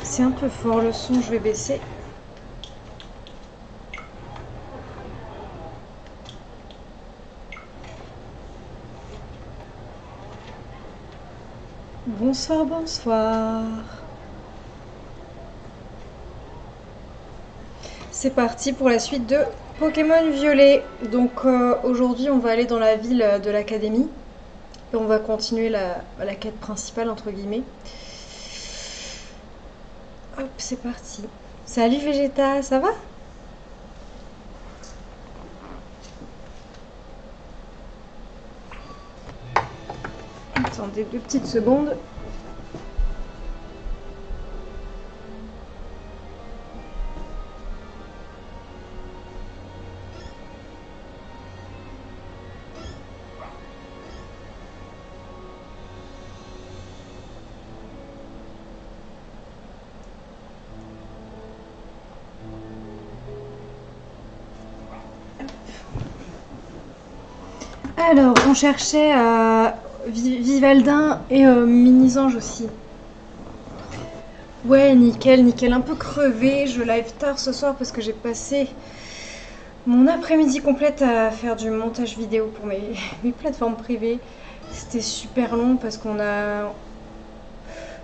C'est un peu fort le son, je vais baisser. Bonsoir, bonsoir. C'est parti pour la suite de Pokémon Violet. Donc aujourd'hui on va aller dans la ville de l'académie. Et on va continuer la quête principale entre guillemets. Hop, c'est parti. Salut Vegeta, ça va? Attendez 2 petites secondes. Alors, on cherchait Vivaldin et Minisange aussi. Ouais, nickel, nickel. Un peu crevé. Je live tard ce soir parce que j'ai passé mon après-midi complète à faire du montage vidéo pour mes plateformes privées. C'était super long parce qu'on a...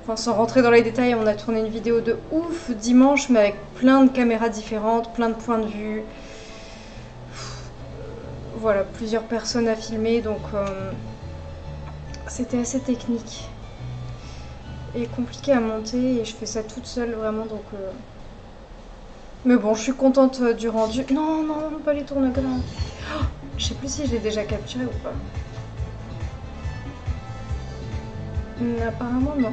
Enfin, sans rentrer dans les détails, on a tourné une vidéo de ouf dimanche, mais avec plein de caméras différentes, plein de points de vue. Voilà, plusieurs personnes à filmer, donc c'était assez technique et compliqué à monter, et je fais ça toute seule vraiment, donc mais bon, je suis contente du rendu. Non, non, pas les tournegrins. Oh, je sais plus si je l'ai déjà capturé ou pas. Apparemment non.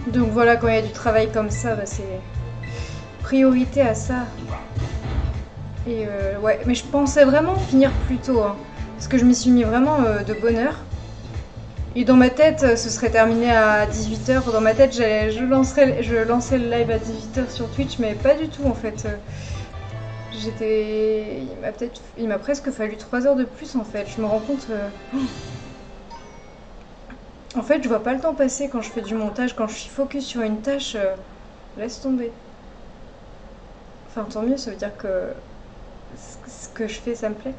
Donc voilà, quand il y a du travail comme ça, bah, c'est priorité à ça. Et ouais, mais je pensais vraiment finir plus tôt, hein, parce que je m'y suis mis vraiment de bonne heure. Et dans ma tête, ce serait terminé à 18h. Dans ma tête, je lançais le live à 18h sur Twitch, mais pas du tout en fait. Il m'a presque fallu 3 heures de plus en fait. Je me rends compte. En fait, je vois pas le temps passer quand je fais du montage. Quand je suis focus sur une tâche, laisse tomber. Enfin, tant mieux, ça veut dire que ce que je fais, ça me plaît.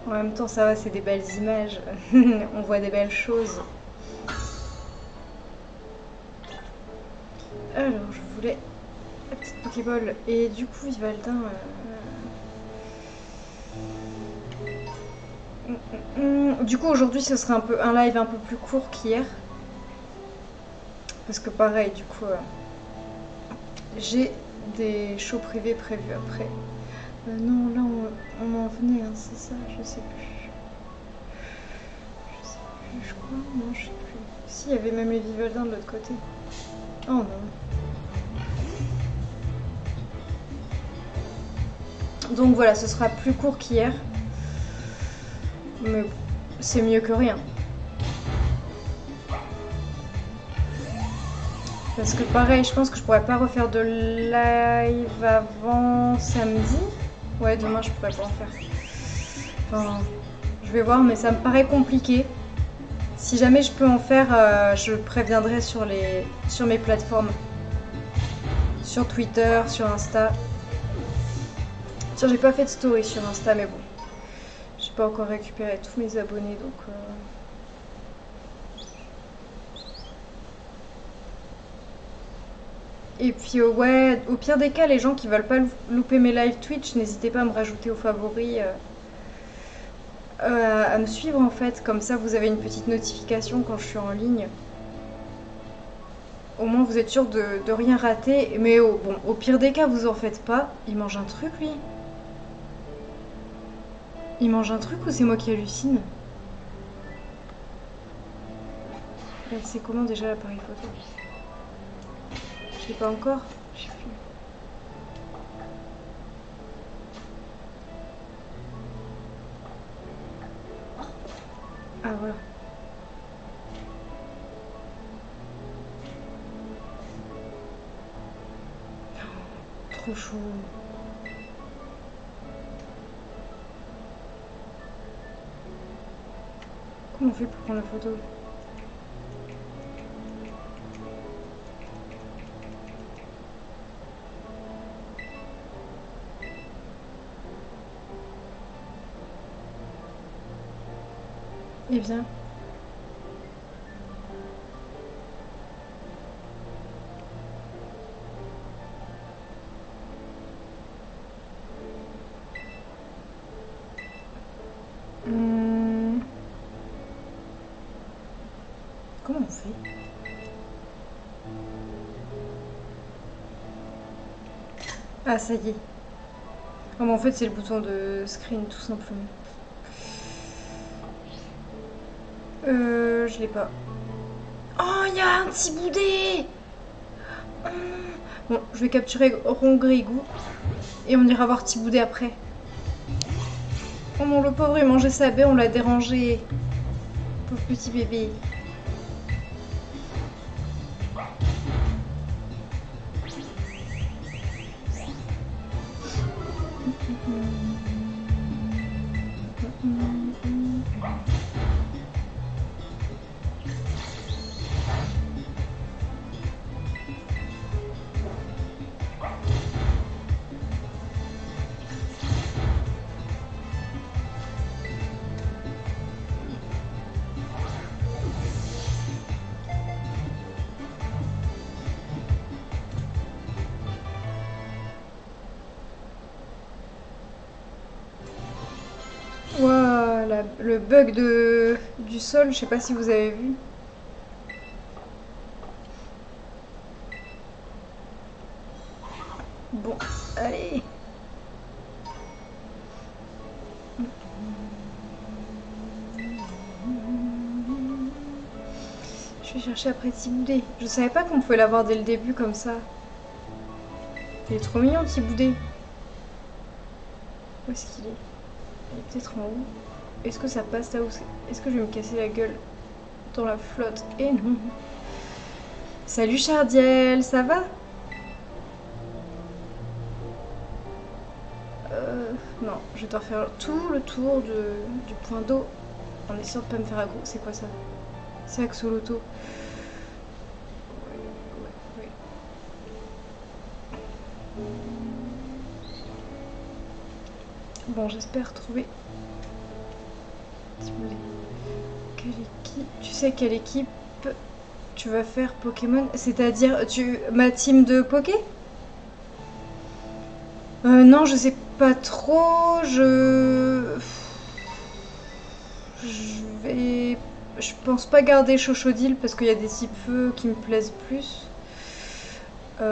En même temps, ça va, c'est des belles images. On voit des belles choses. Alors, je voulais la petite Pokéball. Et du coup, Vivaldin... Du coup, aujourd'hui, ce sera un live un peu plus court qu'hier. Parce que pareil, du coup, j'ai des shows privés prévus après. Non, là, on en venait, hein, c'est ça, je sais plus. Je sais plus, je crois. Non, je sais plus. Si, il y avait même les Vivaldins de l'autre côté. Oh non. Donc voilà, ce sera plus court qu'hier. Mais c'est mieux que rien. Parce que pareil, je pense que je pourrais pas refaire de live avant samedi. Ouais, demain je pourrais pas en faire. Enfin, je vais voir, mais ça me paraît compliqué. Si jamais je peux en faire, je préviendrai sur mes plateformes. Sur Twitter, sur Insta. Tiens, j'ai pas fait de story sur Insta, mais bon. J'ai pas encore récupéré tous mes abonnés, donc... Et puis ouais, au pire des cas, les gens qui veulent pas louper mes live Twitch, n'hésitez pas à me rajouter aux favoris, à me suivre en fait, comme ça vous avez une petite notification quand je suis en ligne. Au moins vous êtes sûr de rien rater, mais bon, au pire des cas, vous en faites pas. Il mange un truc lui? Il mange un truc ou c'est moi qui hallucine? C'est comment déjà l'appareil photo? Je sais pas encore. Je sais plus. Ah voilà. Trop chaud. Comment on fait pour prendre la photo? Eh bien. Comment on fait? Ah, ça y est. Oh, mais en fait, c'est le bouton de screen, tout simplement. Je l'ai pas. Oh, il y a un petit boudet! Bon, je vais capturer Rongrigou et on ira voir Tiboudé après. Oh non, le pauvre, il mangeait sa baie, on l'a dérangé. Pauvre petit bébé. Voilà, le bug du sol, je sais pas si vous avez vu. Bon, allez. Je vais chercher après Tiboudé. Je savais pas qu'on pouvait l'avoir dès le début comme ça. Il est trop mignon, Tiboudé. Où est-ce qu'il est? Il est peut-être en haut. Est-ce que ça passe là où c'est? Est-ce que je vais me casser la gueule dans la flotte? Eh non. Salut Chardiel, ça va? Non, je vais te refaire tout le tour du point d'eau en essayant de pas me faire aggro. C'est quoi ça? C'est Axoloto. Oui. Bon, j'espère trouver. Quelle équipe? Tu sais quelle équipe tu vas faire Pokémon? C'est-à-dire, ma team de Poké? Non, je sais pas trop. Je pense pas garder Chochodile parce qu'il y a des types feu qui me plaisent plus. Mais.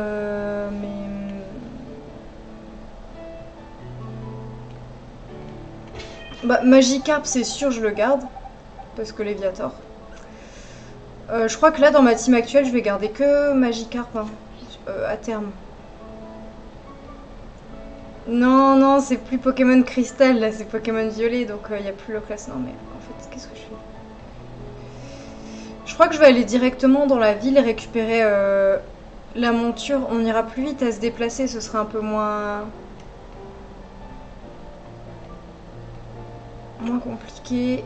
Bah, Magikarp, c'est sûr, je le garde. Parce que Léviator. Je crois que là, dans ma team actuelle, je vais garder que Magikarp hein, à terme. Non, non, c'est plus Pokémon Cristal, là, c'est Pokémon Violet, donc il n'y a plus le classe. Non, mais en fait, qu'est-ce que je fais? Je crois que je vais aller directement dans la ville et récupérer la monture. On ira plus vite à se déplacer, ce sera un peu moins compliqué.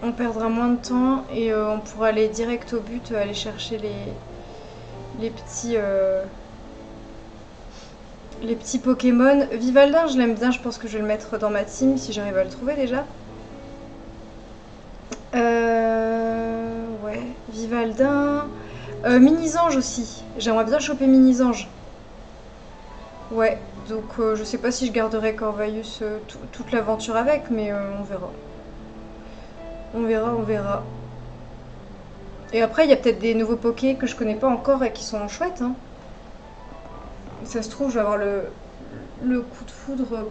On perdra moins de temps et on pourra aller direct au but, aller chercher les petits Pokémon. Vivaldin, je l'aime bien, je pense que je vais le mettre dans ma team si j'arrive à le trouver déjà. Ouais, Vivaldin. Minisange aussi. J'aimerais bien choper Minisange. Ouais, donc je sais pas si je garderai Corvalius toute l'aventure avec, mais on verra. On verra, on verra. Et après, il y a peut-être des nouveaux Pokés que je connais pas encore et qui sont chouettes. Hein. Ça se trouve, je vais avoir le coup de foudre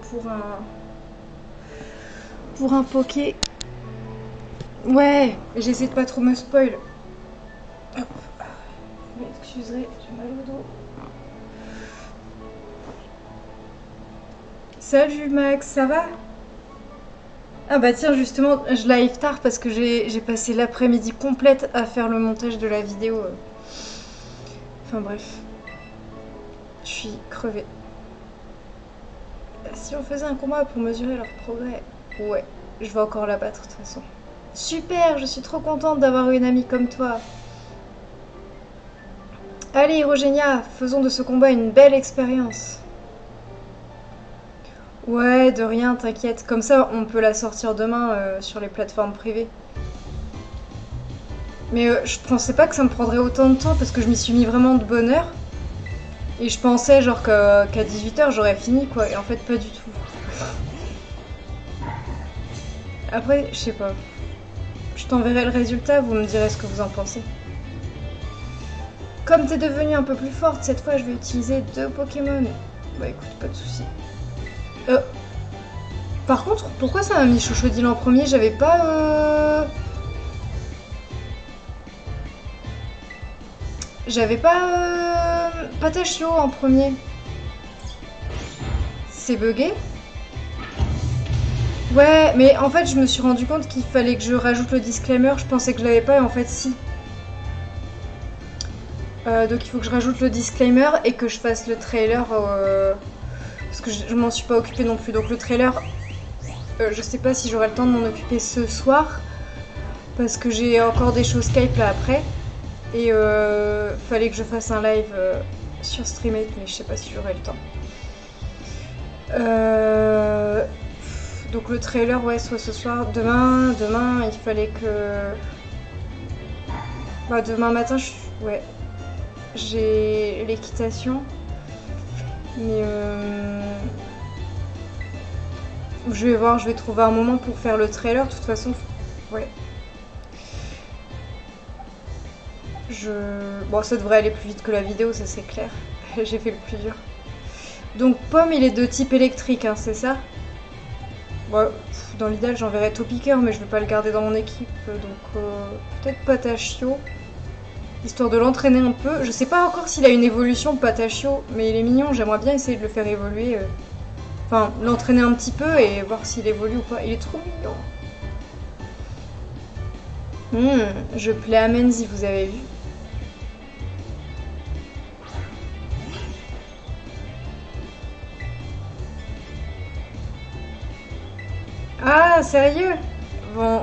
pour un Poké. Ouais, j'essaie de pas trop me spoil. Hop. Vous m'excuserez, j'ai mal au dos. Salut Max, ça va? Ah bah tiens, justement, je live tard parce que j'ai passé l'après-midi complète à faire le montage de la vidéo. Enfin bref. Je suis crevée. Si on faisait un combat pour mesurer leur progrès... Ouais, je vais encore la battre de toute façon. Super, je suis trop contente d'avoir une amie comme toi. Allez, Hirogenia, faisons de ce combat une belle expérience. Ouais, de rien, t'inquiète. Comme ça, on peut la sortir demain sur les plateformes privées. Mais je pensais pas que ça me prendrait autant de temps parce que je m'y suis mis vraiment de bonne heure. Et je pensais genre qu'à 18h j'aurais fini quoi. Et en fait, pas du tout. Après, je sais pas. Je t'enverrai le résultat, vous me direz ce que vous en pensez. Comme t'es devenue un peu plus forte, cette fois je vais utiliser 2 Pokémon. Bah écoute, pas de soucis. Par contre, pourquoi ça m'a mis Chochodile en premier? J'avais pas... J'avais pas... Patachio en premier. C'est bugué? Ouais, mais en fait, je me suis rendu compte qu'il fallait que je rajoute le disclaimer. Je pensais que je l'avais pas et en fait, si. Donc il faut que je rajoute le disclaimer et que je fasse le trailer. Parce que je m'en suis pas occupée non plus. Donc le trailer, je sais pas si j'aurai le temps de m'en occuper ce soir. Parce que j'ai encore des choses Skype là après. Et fallait que je fasse un live sur Streamate, mais je sais pas si j'aurai le temps. Donc le trailer, ouais, soit ce soir. Demain, il fallait que... Bah demain matin, ouais, j'ai l'équitation. Mais je vais voir, je vais trouver un moment pour faire le trailer. De toute façon, ouais. Bon, ça devrait aller plus vite que la vidéo, ça c'est clair. J'ai fait le plus dur. Donc Pomme, il est de type électrique, hein, c'est ça? Bon, dans l'idéal, j'enverrai Topiqueur, mais je vais pas le garder dans mon équipe. Donc peut-être Patachio. Histoire de l'entraîner un peu. Je sais pas encore s'il a une évolution, Patachio, mais il est mignon. J'aimerais bien essayer de le faire évoluer. Enfin, l'entraîner un petit peu et voir s'il évolue ou pas. Il est trop mignon. Je plais à Menzi, vous avez vu? Ah, sérieux? Bon.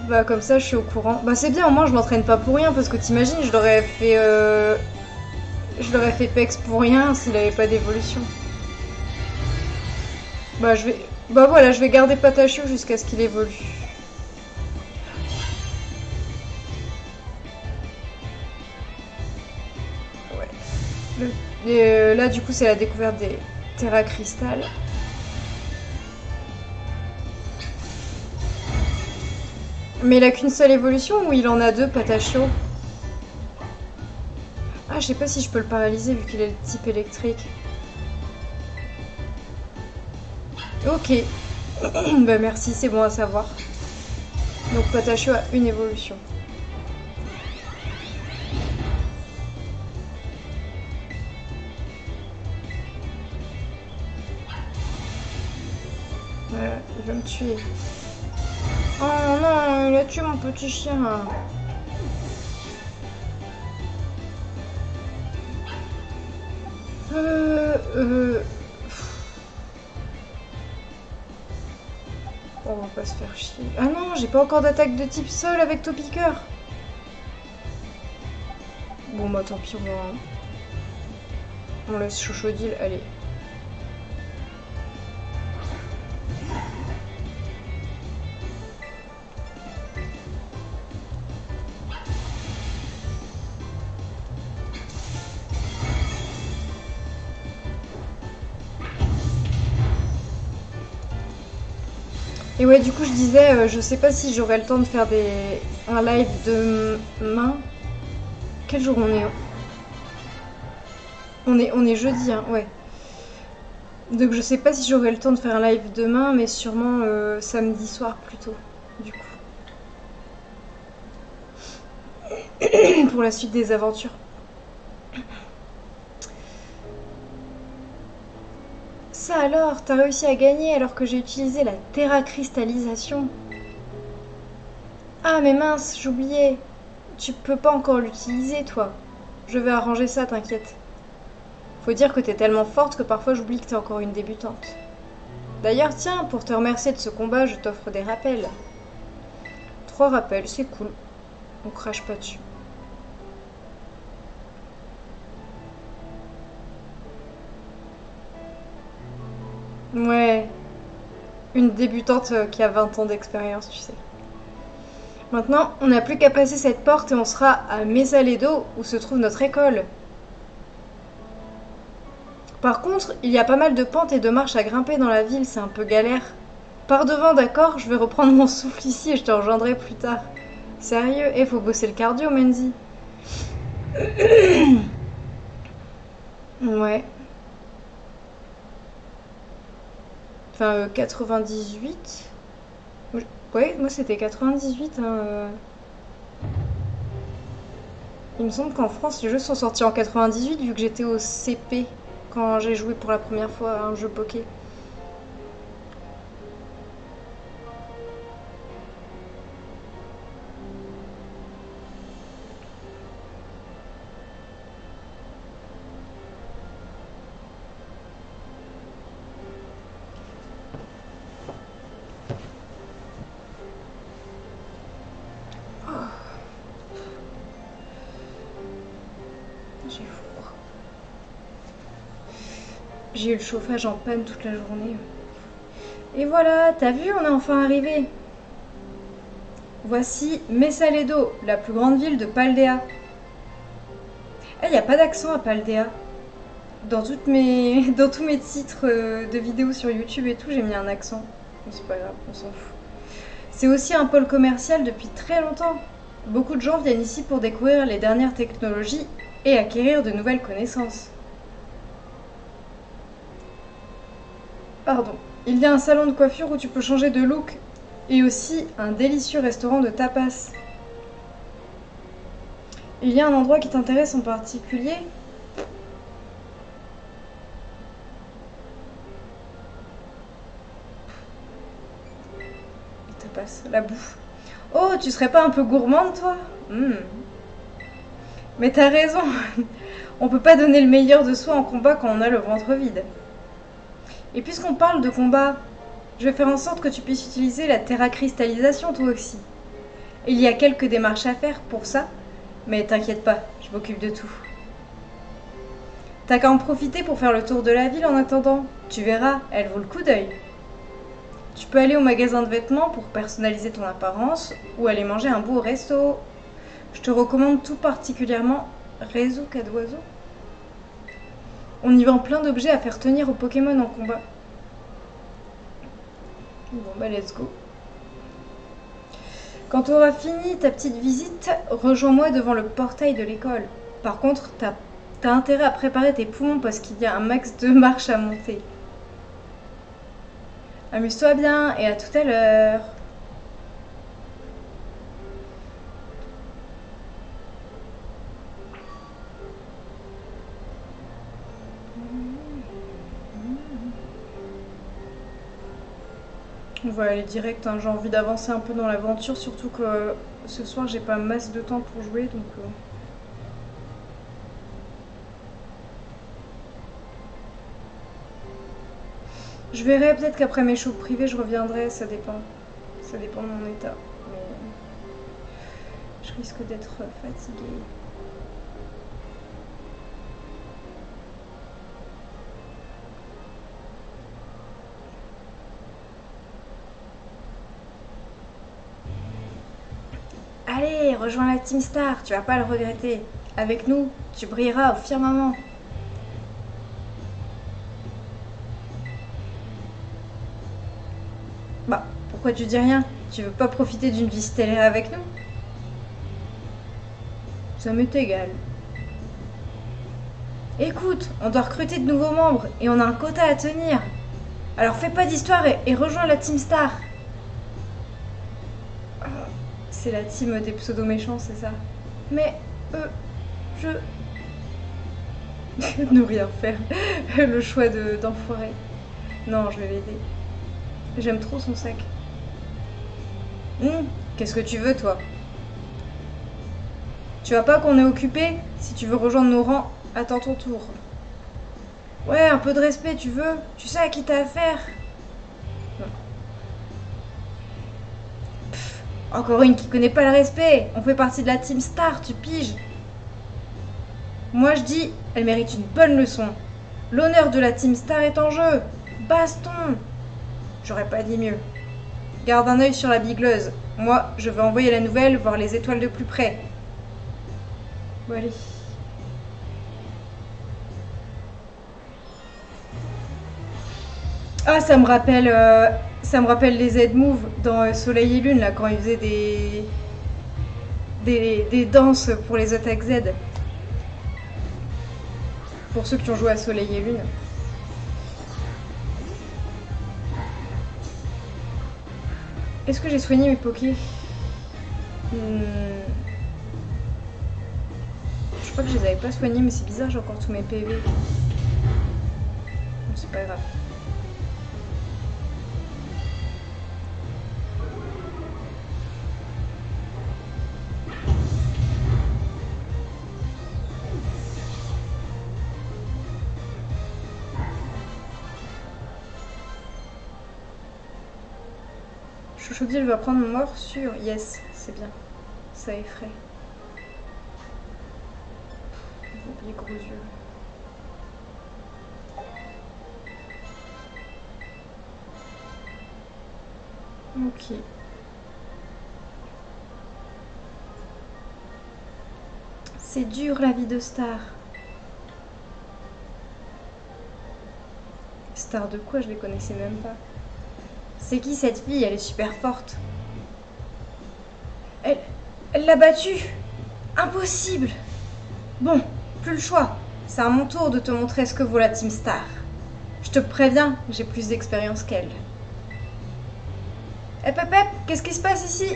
Bah comme ça, je suis au courant. Bah c'est bien, au moins je l'entraîne pas pour rien, parce que t'imagines, je l'aurais fait... Je l'aurais fait PEX pour rien s'il avait pas d'évolution. Bah je vais... Bah voilà, je vais garder Patachio jusqu'à ce qu'il évolue. Ouais. Et là du coup c'est la découverte des Terra Crystal. Mais il a qu'une seule évolution ou il en a deux, Patachio? Ah, je sais pas si je peux le paralyser vu qu'il est le type électrique. Ok. Bah merci, c'est bon à savoir. Donc Patachio a une évolution. Voilà, il va me tuer. Oh non, il a tué mon petit chien. On va pas se faire chier. Ah non, j'ai pas encore d'attaque de type sol avec Topiqueur. Bon bah tant pis, on laisse Chochodile, allez. Et ouais, du coup, je disais, je sais pas si j'aurai le temps de faire un live demain. Quel jour on est? On est jeudi, hein, ouais. Donc je sais pas si j'aurai le temps de faire un live demain, mais sûrement samedi soir plutôt, du coup. Pour la suite des aventures. Ça alors, t'as réussi à gagner alors que j'ai utilisé la terracristallisation. Ah mais mince, j'oubliais. Tu peux pas encore l'utiliser toi. Je vais arranger ça, t'inquiète. Faut dire que t'es tellement forte que parfois j'oublie que t'es encore une débutante. D'ailleurs, tiens, pour te remercier de ce combat, je t'offre des rappels. 3 rappels, c'est cool. On crache pas dessus. Ouais. Une débutante qui a 20 ans d'expérience, tu sais. Maintenant, on n'a plus qu'à passer cette porte et on sera à Mesaledo, où se trouve notre école. Par contre, il y a pas mal de pentes et de marches à grimper dans la ville, c'est un peu galère. Pars devant, d'accord? Je vais reprendre mon souffle ici et je te rejoindrai plus tard. Sérieux? Faut bosser le cardio, Menzi. Ouais. Enfin, 98. Ouais, moi c'était 98. Hein. Il me semble qu'en France, les jeux sont sortis en 98 vu que j'étais au CP quand j'ai joué pour la première fois à un jeu poké. J'ai froid. J'ai eu le chauffage en panne toute la journée. Et voilà, t'as vu, on est enfin arrivé. Voici Mesaledo, la plus grande ville de Paldea. Il n'y a pas d'accent à Paldea. Dans tous mes titres de vidéos sur YouTube et tout, j'ai mis un accent. Mais c'est pas grave, on s'en fout. C'est aussi un pôle commercial depuis très longtemps. Beaucoup de gens viennent ici pour découvrir les dernières technologies et acquérir de nouvelles connaissances. Pardon. Il y a un salon de coiffure où tu peux changer de look et aussi un délicieux restaurant de tapas. Il y a un endroit qui t'intéresse en particulier? Les tapas, la bouffe. Oh, tu serais pas un peu gourmande, toi? Mais t'as raison. On peut pas donner le meilleur de soi en combat quand on a le ventre vide. Et puisqu'on parle de combat, je vais faire en sorte que tu puisses utiliser la terracristallisation toi aussi. Il y a quelques démarches à faire pour ça, mais t'inquiète pas, je m'occupe de tout. T'as qu'à en profiter pour faire le tour de la ville en attendant. Tu verras, elle vaut le coup d'œil. Tu peux aller au magasin de vêtements pour personnaliser ton apparence ou aller manger un bout au resto. Je te recommande tout particulièrement Réseau Cadoiseau. On y vend plein d'objets à faire tenir aux Pokémon en combat. Bon bah let's go. Quand tu auras fini ta petite visite, rejoins-moi devant le portail de l'école. Par contre, t'as intérêt à préparer tes poumons parce qu'il y a un max de marches à monter. Amuse-toi bien et à tout à l'heure. On va aller direct, hein. J'ai envie d'avancer un peu dans l'aventure, surtout que ce soir j'ai pas masse de temps pour jouer, donc... Je verrai, peut-être qu'après mes shows privés je reviendrai, ça dépend. Ça dépend de mon état. Mais je risque d'être fatiguée. Allez, rejoins la Team Star, tu vas pas le regretter. Avec nous, tu brilleras au firmament. Bah, pourquoi tu dis rien? Tu veux pas profiter d'une vie stellaire avec nous? Ça m'est égal. Écoute, on doit recruter de nouveaux membres et on a un quota à tenir. Alors fais pas d'histoire et rejoins la Team Star. C'est la team des pseudo méchants, c'est ça. Mais, je... ne rien faire. Le choix d'enfoirer. Non, je vais l'aider. J'aime trop son sac. Qu'est-ce que tu veux, toi? Tu vois pas qu'on est occupé? Si tu veux rejoindre nos rangs, attends ton tour. Ouais, un peu de respect, tu veux? Tu sais à qui t'as affaire? Encore une qui connaît pas le respect. On fait partie de la Team Star, tu piges. Moi je dis, elle mérite une bonne leçon. L'honneur de la Team Star est en jeu. Baston. J'aurais pas dit mieux. Garde un œil sur la bigleuse. Moi, je vais envoyer la nouvelle, voir les étoiles de plus près. Bon, allez. Ah, ça me rappelle les Z-Move dans Soleil et Lune, là, quand ils faisaient des danses pour les attaques Z. Pour ceux qui ont joué à Soleil et Lune. Est-ce que j'ai soigné mes pokés? Je crois que je les avais pas soignés, mais c'est bizarre, j'ai encore tous mes PV. Bon, c'est pas grave. Chouchoudil va prendre mon morsure. Yes, c'est bien. Ça effraie. J'ai oublié gros yeux. Ok. C'est dur la vie de star. Star de quoi? Je les connaissais même pas. C'est qui cette fille? Elle est super forte. Elle l'a battue. Impossible. Bon, plus le choix. C'est à mon tour de te montrer ce que vaut la Team Star. Je te préviens, j'ai plus d'expérience qu'elle. Hep hep hep, qu'est-ce qui se passe ici?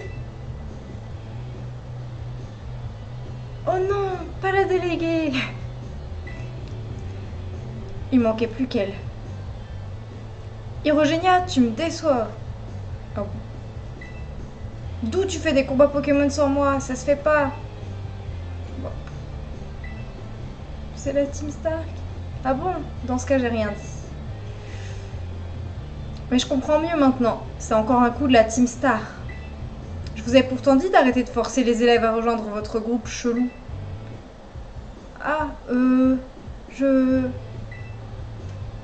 Oh non, pas la déléguée. Il manquait plus qu'elle. Hirogenia, tu me déçois. Oh. D'où tu fais des combats Pokémon sans moi? Ça se fait pas. Bon. C'est la Team Stark. Ah bon? Dans ce cas, j'ai rien dit. Mais je comprends mieux maintenant. C'est encore un coup de la Team Star. Je vous ai pourtant dit d'arrêter de forcer les élèves à rejoindre votre groupe chelou. Ah,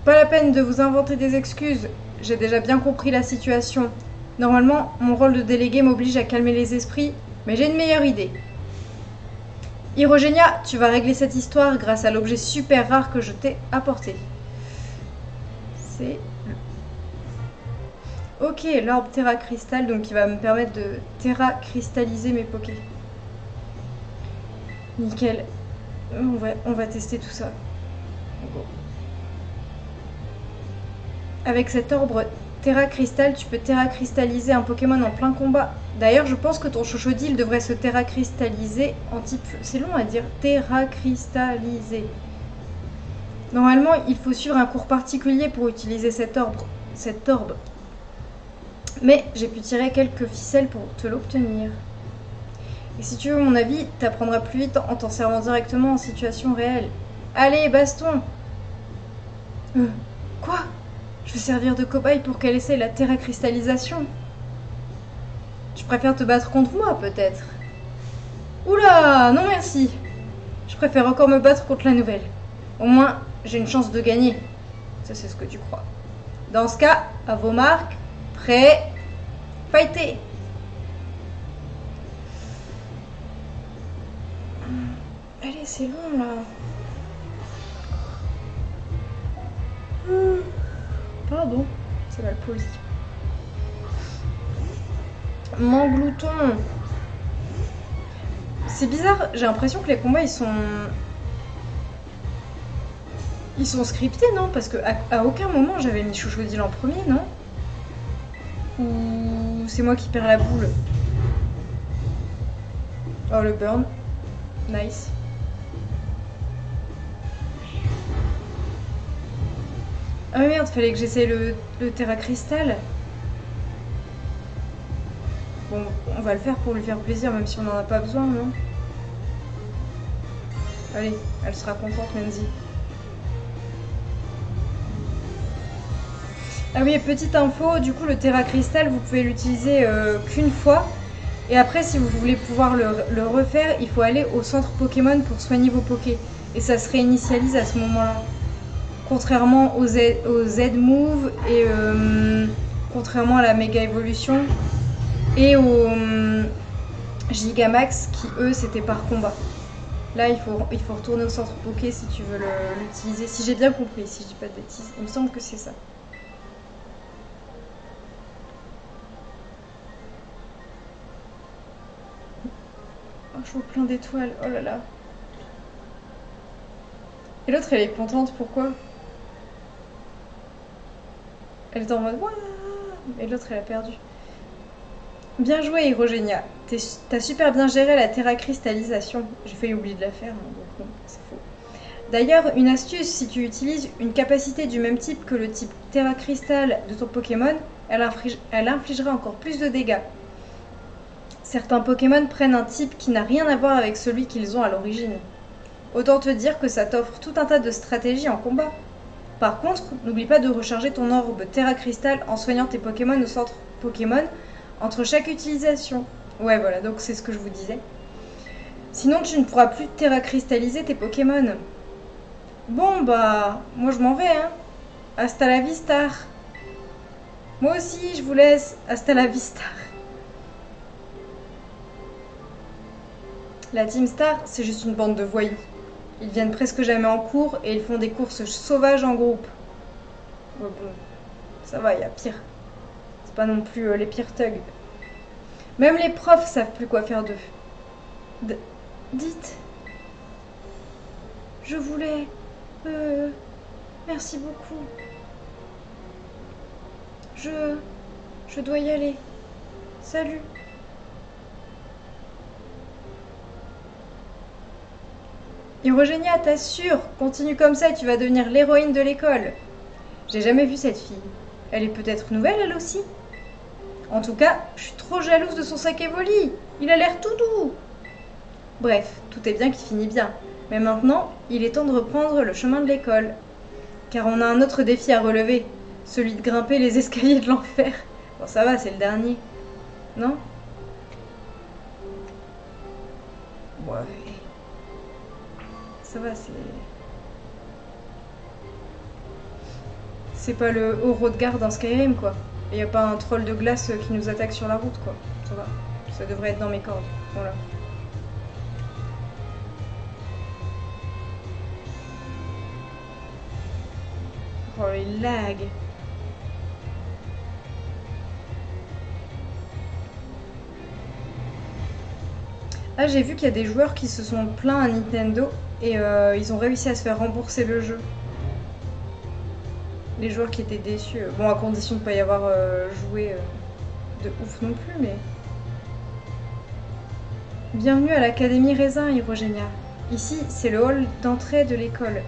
Pas la peine de vous inventer des excuses. J'ai déjà bien compris la situation. Normalement, mon rôle de délégué m'oblige à calmer les esprits, mais j'ai une meilleure idée. Hirogenia, tu vas régler cette histoire grâce à l'objet super rare que je t'ai apporté. C'est... Ok, l'orbe Terra Crystal, donc qui va me permettre de Terra cristalliser mes Pokés. Nickel. On va tester tout ça. Avec cet orbe Terra Crystal, tu peux Terra cristalliser un Pokémon en plein combat. D'ailleurs, je pense que ton Chochodile devrait se Terra cristalliser en type feu. C'est long à dire, Terra cristalliser. Normalement, il faut suivre un cours particulier pour utiliser cet orbe. Mais j'ai pu tirer quelques ficelles pour te l'obtenir. Et si tu veux mon avis, t'apprendras plus vite en t'en servant directement en situation réelle. Allez, baston! Quoi? Je vais servir de cobaye pour qu'elle essaie la Terra cristallisation. Tu préfères te battre contre moi, peut-être? Oula, non merci. Je préfère encore me battre contre la nouvelle. Au moins, j'ai une chance de gagner. Ça, c'est ce que tu crois. Dans ce cas, à vos marques, prêts, fighter. Allez, c'est long, là. Pardon, c'est mal poli. Manglouton. C'est bizarre, j'ai l'impression que les combats ils sont scriptés, non? Parce que à aucun moment j'avais mis Chouchoudil en premier, non? Ou c'est moi qui perds la boule? Oh, le burn. Nice. Ah merde, fallait que j'essaye le Terra Crystal. Bon, on va le faire pour lui faire plaisir, même si on n'en a pas besoin, non? Allez, elle sera contente, Menzi. Ah oui, petite info, du coup, le Terra Crystal, vous pouvez l'utiliser qu'une fois. Et après, si vous voulez pouvoir le refaire, il faut aller au centre Pokémon pour soigner vos Pokés. Et ça se réinitialise à ce moment-là. Contrairement aux Z-Move et contrairement à la Méga Évolution et aux Gigamax qui, eux, c'était par combat. Là, il faut retourner au centre Poké si tu veux l'utiliser. Si j'ai bien compris, si je dis pas de bêtises. Il me semble que c'est ça. Oh, je vois plein d'étoiles. Oh là là. Et l'autre, elle est contente. Pourquoi? Elle est en mode... Ouah. Et l'autre, elle a perdu. Bien joué, Hyrogenia. T'as super bien géré la terracristallisation. J'ai failli oublier de la faire, hein, donc bon, c'est faux. D'ailleurs, une astuce, si tu utilises une capacité du même type que le type terracristal de ton Pokémon, elle infligera encore plus de dégâts. Certains Pokémon prennent un type qui n'a rien à voir avec celui qu'ils ont à l'origine. Autant te dire que ça t'offre tout un tas de stratégies en combat. Par contre, n'oublie pas de recharger ton orbe terracristal en soignant tes Pokémon au centre Pokémon entre chaque utilisation. Ouais, voilà, donc c'est ce que je vous disais. Sinon, tu ne pourras plus terracristalliser tes Pokémon. Bon, bah, moi je m'en vais, hein. Hasta la vista. Moi aussi, je vous laisse. Hasta la vista. La Team Star, c'est juste une bande de voyous. Ils viennent presque jamais en cours et ils font des courses sauvages en groupe. Ouais, bon, ça va, il y a pire. C'est pas non plus les pires thugs. Même les profs savent plus quoi faire d'eux. Dites. Je voulais... merci beaucoup. Je dois y aller. Salut. Hyrogenia, t'assure, continue comme ça et tu vas devenir l'héroïne de l'école. J'ai jamais vu cette fille. Elle est peut-être nouvelle, elle aussi? En tout cas, je suis trop jalouse de son sac Evoli. Il a l'air tout doux. Bref, tout est bien qui finit bien. Mais maintenant, il est temps de reprendre le chemin de l'école. Car on a un autre défi à relever. Celui de grimper les escaliers de l'enfer. Bon, ça va, c'est le dernier. Non? Ouais. Ça va, c'est pas le Oro de garde dans Skyrim, quoi. Et y a pas un troll de glace qui nous attaque sur la route, quoi. Ça va. Ça devrait être dans mes cordes. Voilà. Oh, les lags. Ah, j'ai vu qu'il y a des joueurs qui se sont plaints à Nintendo et ils ont réussi à se faire rembourser le jeu. Les joueurs qui étaient déçus. Bon, à condition de ne pas y avoir joué de ouf non plus, mais... Bienvenue à l'Académie Raisin, Hyrogenia. Ici, c'est le hall d'entrée de l'école.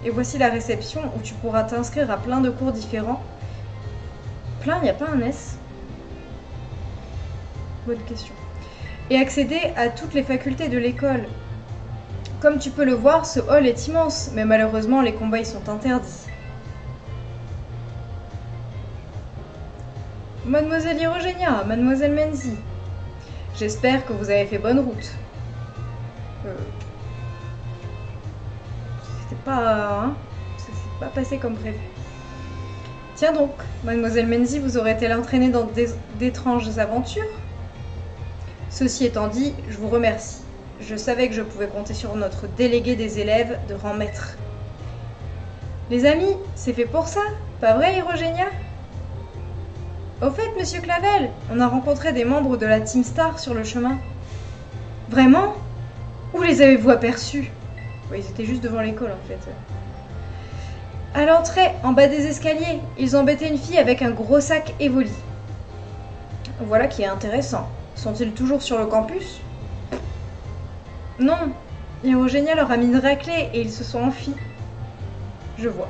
Et voici la réception où tu pourras t'inscrire à plein de cours différents. Plein, il n'y a pas un S? Bonne question. Et accéder à toutes les facultés de l'école. Comme tu peux le voir, ce hall est immense, mais malheureusement, les combats y sont interdits. Mademoiselle Hyrogenia, Mademoiselle Menzi, j'espère que vous avez fait bonne route. C'était pas... Hein, ça s'est pas passé comme prévu. Tiens donc, Mademoiselle Menzi vous aurait-elle entraîné dans d'étranges aventures? Ceci étant dit, je vous remercie. Je savais que je pouvais compter sur notre délégué des élèves de rang maître. Les amis, c'est fait pour ça, pas vrai, Hyrogenia? Au fait, monsieur Clavel, on a rencontré des membres de la Team Star sur le chemin. Vraiment? Où les avez-vous aperçus? Oui, ils étaient juste devant l'école, en fait. À l'entrée, en bas des escaliers, ils embêtaient une fille avec un gros sac Evoli. Voilà qui est intéressant. Sont-ils toujours sur le campus? Non. Hyrogenia leur a mis une raclée et ils se sont enfuis. Je vois.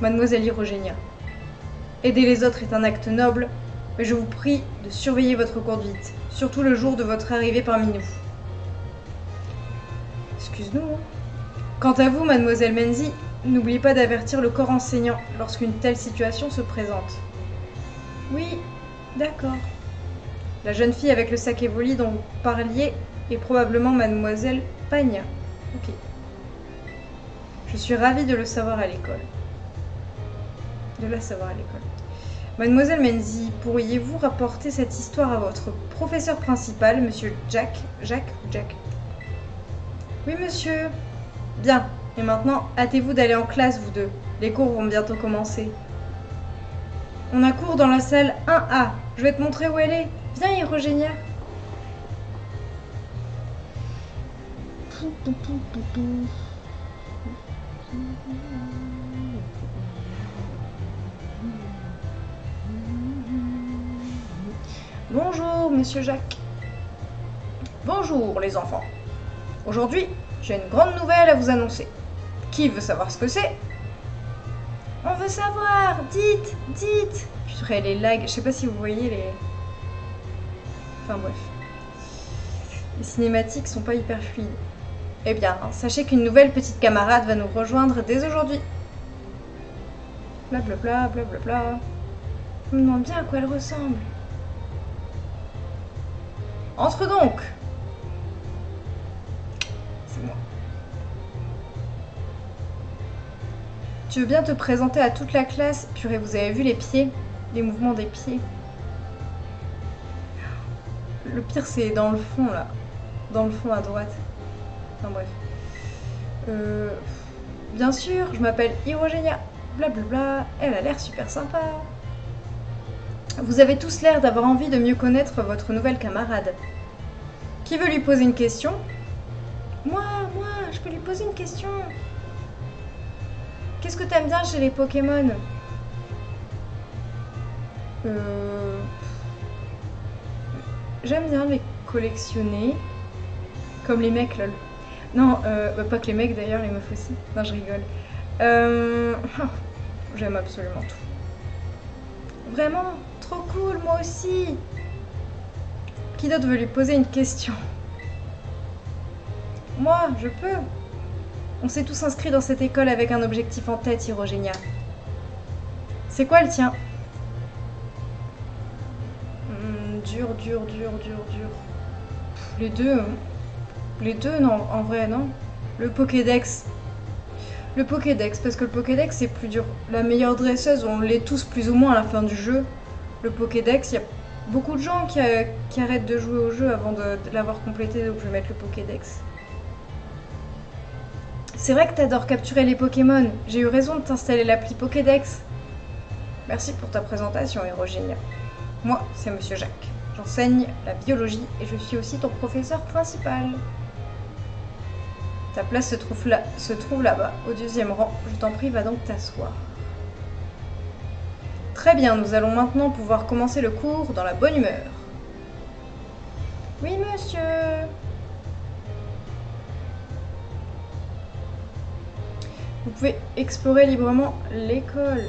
Mademoiselle Hyrogenia. Aider les autres est un acte noble, mais je vous prie de surveiller votre conduite, surtout le jour de votre arrivée parmi nous. Excuse-nous. Hein. Quant à vous, Mademoiselle Menzi, n'oubliez pas d'avertir le corps enseignant lorsqu'une telle situation se présente. Oui, d'accord. La jeune fille avec le sac évoli dont vous parliez est probablement mademoiselle Pagna. Ok. Je suis ravie de le savoir à l'école. De la savoir à l'école. Mademoiselle Menzi, pourriez-vous rapporter cette histoire à votre professeur principal, monsieur Jack? Jacques ou Jack? Oui, monsieur. Bien. Et maintenant, hâtez-vous d'aller en classe, vous deux. Les cours vont bientôt commencer. On a cours dans la salle 1A. Je vais te montrer où elle est. Viens, Hirogénia. Bonjour, monsieur Jacques. Bonjour, les enfants. Aujourd'hui, j'ai une grande nouvelle à vous annoncer. Qui veut savoir ce que c'est? On veut savoir. Dites, dites. Purée, les lags. Je sais pas si vous voyez les... Enfin bref. Les cinématiques sont pas hyper fluides. Eh bien, sachez qu'une nouvelle petite camarade va nous rejoindre dès aujourd'hui. Blablabla, blablabla. Je me demande bien à quoi elle ressemble. Entre donc. C'est moi. Tu veux bien te présenter à toute la classe? Purée, vous avez vu les pieds? Les mouvements des pieds. Le pire, c'est dans le fond, là. Dans le fond, à droite. Enfin, bref. Bien sûr, je m'appelle Hirogénia. Blablabla. Elle a l'air super sympa. Vous avez tous l'air d'avoir envie de mieux connaître votre nouvelle camarade. Qui veut lui poser une question? Moi, je peux lui poser une question. Qu'est-ce que t'aimes bien chez les Pokémon? J'aime bien les collectionner. Comme les mecs, lol. Non, pas que les mecs d'ailleurs, les meufs aussi. Non, je rigole. J'aime absolument tout. Vraiment, trop cool, moi aussi. Qui d'autre veut lui poser une question? Moi, je peux. On s'est tous inscrits dans cette école avec un objectif en tête, Hirogénia. C'est quoi le tien? Dur. Les deux. Les deux, non, en vrai, non. Le Pokédex. Le Pokédex, parce que le Pokédex, c'est plus dur. La meilleure dresseuse, on l'est tous plus ou moins à la fin du jeu. Le Pokédex, il y a beaucoup de gens qui arrêtent de jouer au jeu avant de l'avoir complété, donc je vais mettre le Pokédex. C'est vrai que t'adores capturer les Pokémon. J'ai eu raison de t'installer l'appli Pokédex. Merci pour ta présentation, Hirogénia. Moi, c'est Monsieur Jacques. J'enseigne la biologie et je suis aussi ton professeur principal. Ta place se trouve là-bas, au 2e rang. Je t'en prie, va donc t'asseoir. Très bien, nous allons maintenant pouvoir commencer le cours dans la bonne humeur. Oui, monsieur. Vous pouvez explorer librement l'école.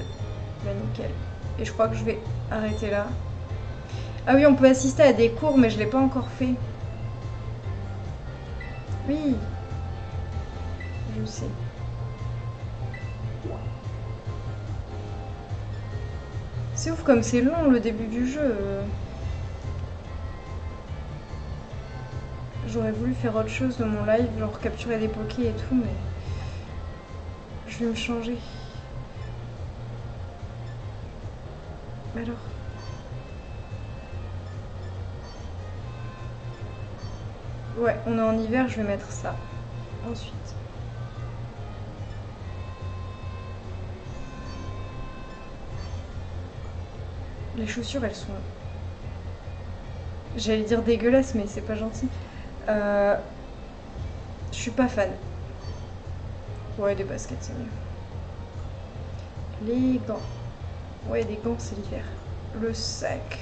Bah, nickel. Et je crois que je vais arrêter là. Ah oui, on peut assister à des cours, mais je ne l'ai pas encore fait. Oui. Je sais. C'est ouf comme c'est long le début du jeu. J'aurais voulu faire autre chose de mon live, genre capturer des pokés et tout, mais... Je vais me changer. Alors... Ouais, on est en hiver, je vais mettre ça. Ensuite. Les chaussures, elles sont... J'allais dire dégueulasses, mais c'est pas gentil. Je suis pas fan. Ouais, des baskets, c'est mieux. Les gants. Ouais, des gants, c'est l'hiver. Le sac.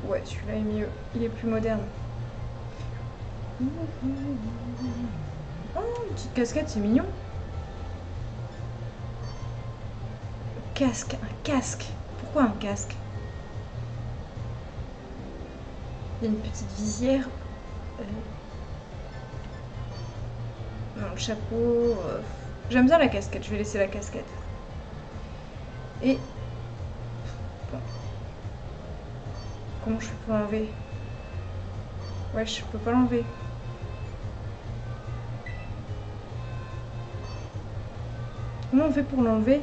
Ouais, celui-là est mieux. Il est plus moderne. Oh, une petite casquette, c'est mignon. Casque, un casque. Pourquoi un casque? Il y a une petite visière. Non, le chapeau. J'aime bien la casquette, je vais laisser la casquette. Et... Bon. comment je fais pour l'enlever? Ouais, je peux pas l'enlever. Comment on fait pour l'enlever?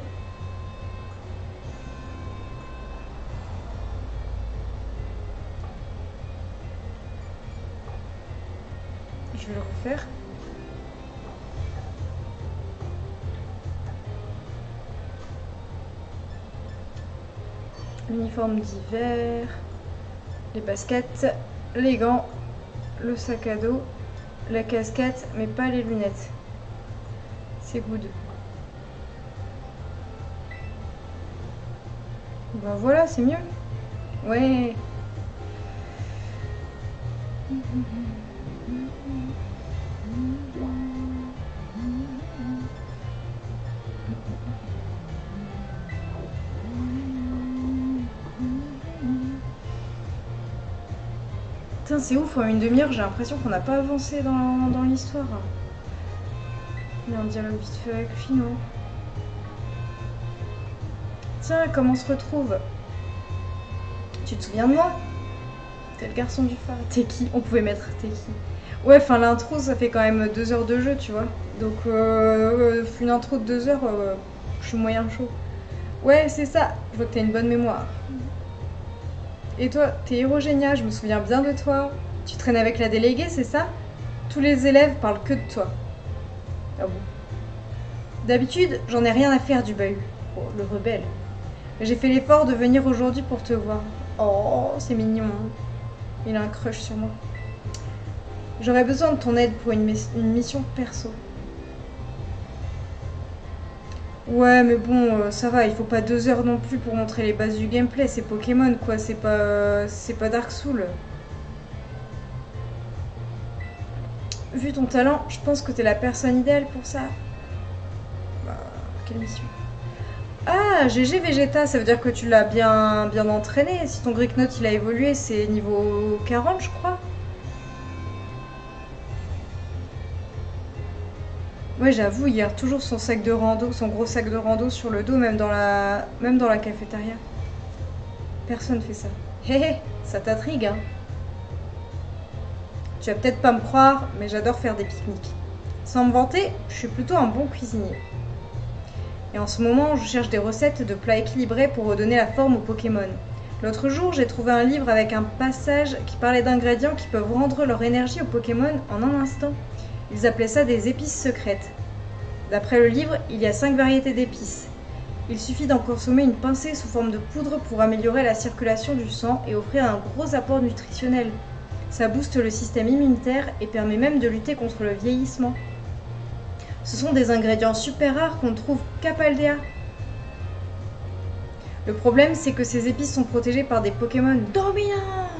Je vais le refaire. L'uniforme d'hiver, les baskets, les gants, le sac à dos, la casquette, mais pas les lunettes. C'est good. Ben voilà, c'est mieux. Ouais. Putain, c'est ouf, en une demi-heure, j'ai l'impression qu'on n'a pas avancé dans l'histoire. Il y a un dialogue vite fait avec Fino. Tiens, comment on se retrouve? Tu te souviens de moi? T'es le garçon du phare. T'es qui? On pouvait mettre t'es qui? Ouais, enfin l'intro, ça fait quand même 2 heures de jeu, tu vois. Donc, une intro de 2 heures, je suis moyen chaud. Ouais, c'est ça. Je vois que t'as une bonne mémoire. Et toi, t'es Hérogénia, je me souviens bien de toi. Tu traînes avec la déléguée, c'est ça? Tous les élèves parlent que de toi. Ah bon? D'habitude, j'en ai rien à faire du bahut. Oh, le rebelle. J'ai fait l'effort de venir aujourd'hui pour te voir. Oh, c'est mignon. Il a un crush sur moi. J'aurais besoin de ton aide pour une mission perso. Ouais, mais bon, ça va, il faut pas 2 heures non plus pour montrer les bases du gameplay. C'est Pokémon, quoi, c'est pas Dark Souls. Vu ton talent, je pense que t'es la personne idéale pour ça. Bah, quelle mission? Ah, GG Vegeta, ça veut dire que tu l'as bien entraîné. Si ton Greek Note il a évolué, c'est niveau 40, je crois. Ouais, j'avoue, il garde toujours son sac de rando, son gros sac de rando sur le dos, même dans la cafétéria. Personne fait ça. Hé hé, ça t'intrigue, hein? Tu vas peut-être pas me croire, mais j'adore faire des pique-niques. Sans me vanter, je suis plutôt un bon cuisinier. Et en ce moment, je cherche des recettes de plats équilibrés pour redonner la forme aux Pokémon. L'autre jour, j'ai trouvé un livre avec un passage qui parlait d'ingrédients qui peuvent rendre leur énergie aux Pokémon en un instant. Ils appelaient ça des épices secrètes. D'après le livre, il y a 5 variétés d'épices. Il suffit d'en consommer une pincée sous forme de poudre pour améliorer la circulation du sang et offrir un gros apport nutritionnel. Ça booste le système immunitaire et permet même de lutter contre le vieillissement. Ce sont des ingrédients super rares qu'on ne trouve qu'à Paldea. Le problème, c'est que ces épices sont protégées par des Pokémon dominants.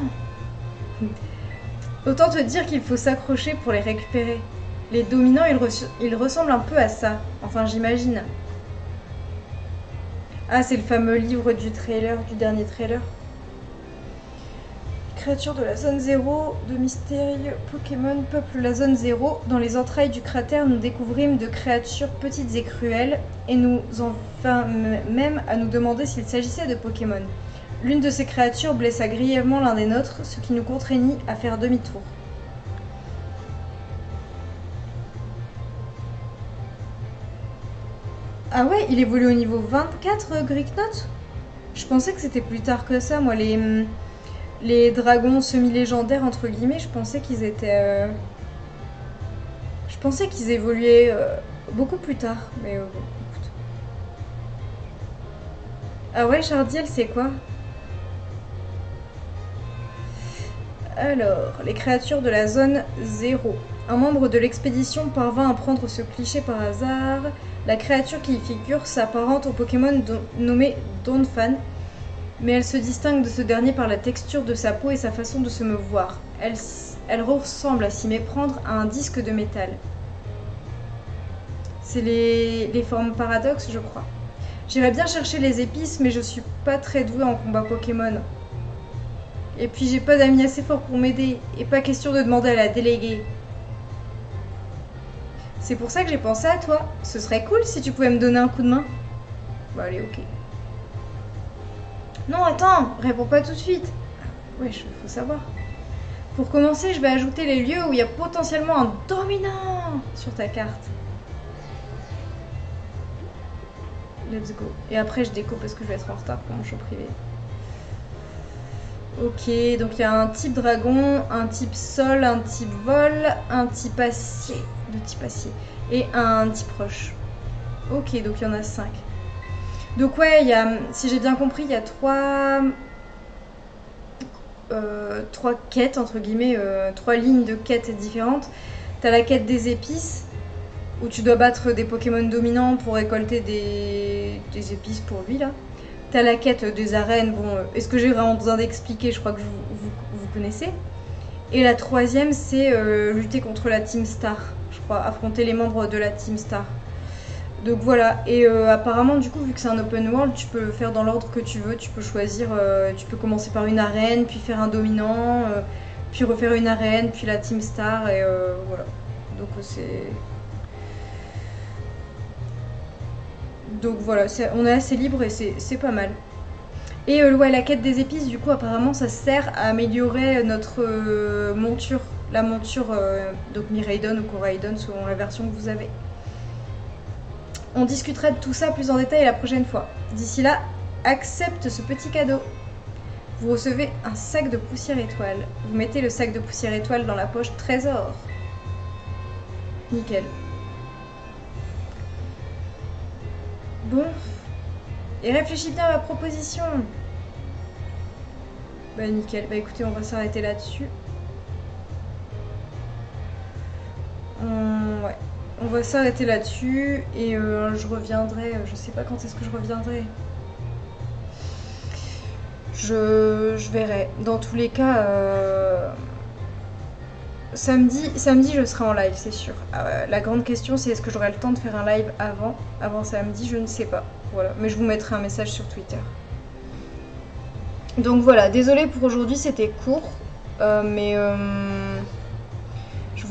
Autant te dire qu'il faut s'accrocher pour les récupérer. Les dominants, ils ressemblent un peu à ça. Enfin, j'imagine. Ah, c'est le fameux livre du dernier trailer. Créatures de la zone 0, de mystérieux Pokémon peuplent la zone 0. Dans les entrailles du cratère, nous découvrîmes de créatures petites et cruelles, et nous en vînmes même à nous demander s'il s'agissait de Pokémon. L'une de ces créatures blessa grièvement l'un des nôtres, ce qui nous contraignit à faire demi-tour. Ah ouais, il évolue au niveau 24, Greek Note? Je pensais que c'était plus tard que ça, moi, les dragons semi-légendaires, entre guillemets, je pensais qu'ils étaient... Je pensais qu'ils évoluaient beaucoup plus tard, mais bon, écoute. Ah ouais, Chardiel, c'est quoi? Alors, les créatures de la zone 0. Un membre de l'expédition parvint à prendre ce cliché par hasard. La créature qui y figure s'apparente au Pokémon nommé Donphan, mais elle se distingue de ce dernier par la texture de sa peau et sa façon de se mouvoir. Elle ressemble, à s'y méprendre, à un disque de métal. C'est les formes paradoxes, je crois. J'irais bien chercher les épices, mais je suis pas très douée en combat Pokémon. Et puis j'ai pas d'amis assez forts pour m'aider, et pas question de demander à la déléguée. C'est pour ça que j'ai pensé à toi. Ce serait cool si tu pouvais me donner un coup de main. Bah allez, ok. Non, attends, réponds pas tout de suite. Wesh, faut savoir. Pour commencer, je vais ajouter les lieux où il y a potentiellement un dominant sur ta carte. Let's go. Et après, je déco parce que je vais être en retard pour mon show privé. Ok, donc il y a un type dragon, un type sol, un type vol, un type acier, de type acier, et un type roche. Ok, donc il y en a 5. Donc ouais, il y a, si j'ai bien compris, il y a 3 quêtes, entre guillemets, 3 lignes de quêtes différentes. T'as la quête des épices, où tu dois battre des Pokémon dominants pour récolter des épices pour lui, là. T'as la quête des arènes, bon, est-ce que j'ai vraiment besoin d'expliquer? Je crois que vous connaissez. Et la troisième, c'est lutter contre la Team Star, je crois, affronter les membres de la Team Star. Donc voilà, et apparemment du coup vu que c'est un open world, tu peux le faire dans l'ordre que tu veux, tu peux choisir, tu peux commencer par une arène, puis faire un dominant, puis refaire une arène, puis la Team Star, et voilà. Donc c'est... Donc voilà, on est assez libre et c'est pas mal. Et ouais, la quête des épices, du coup apparemment ça sert à améliorer notre monture, la monture donc Miraidon ou Coraidon selon la version que vous avez. On discutera de tout ça plus en détail la prochaine fois. D'ici là, accepte ce petit cadeau. Vous recevez un sac de poussière étoile. Vous mettez le sac de poussière étoile dans la poche trésor. Nickel. Bon. Et réfléchis bien à ma proposition. Bah nickel. Bah écoutez, on va s'arrêter là-dessus. Ouais. On va s'arrêter là-dessus et je reviendrai, je sais pas quand est-ce que je reviendrai. Je verrai. Dans tous les cas, samedi je serai en live, c'est sûr. La grande question c'est est-ce que j'aurai le temps de faire un live avant samedi, je ne sais pas. Voilà, mais je vous mettrai un message sur Twitter. Donc voilà, désolée pour aujourd'hui, c'était court, mais...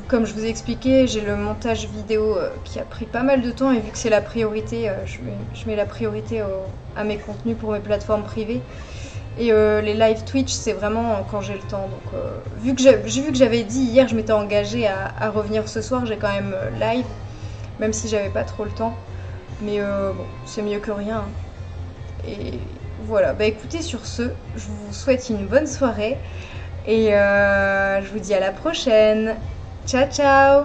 Comme je vous ai expliqué, j'ai le montage vidéo qui a pris pas mal de temps et vu que c'est la priorité, je mets la priorité à mes contenus pour mes plateformes privées. Et les live Twitch, c'est vraiment quand j'ai le temps. Donc, j'ai vu que j'avais dit hier, je m'étais engagée à revenir ce soir, j'ai quand même live, même si j'avais pas trop le temps. Mais bon, c'est mieux que rien. Et voilà, bah écoutez, sur ce, je vous souhaite une bonne soirée et je vous dis à la prochaine. Ciao ciao!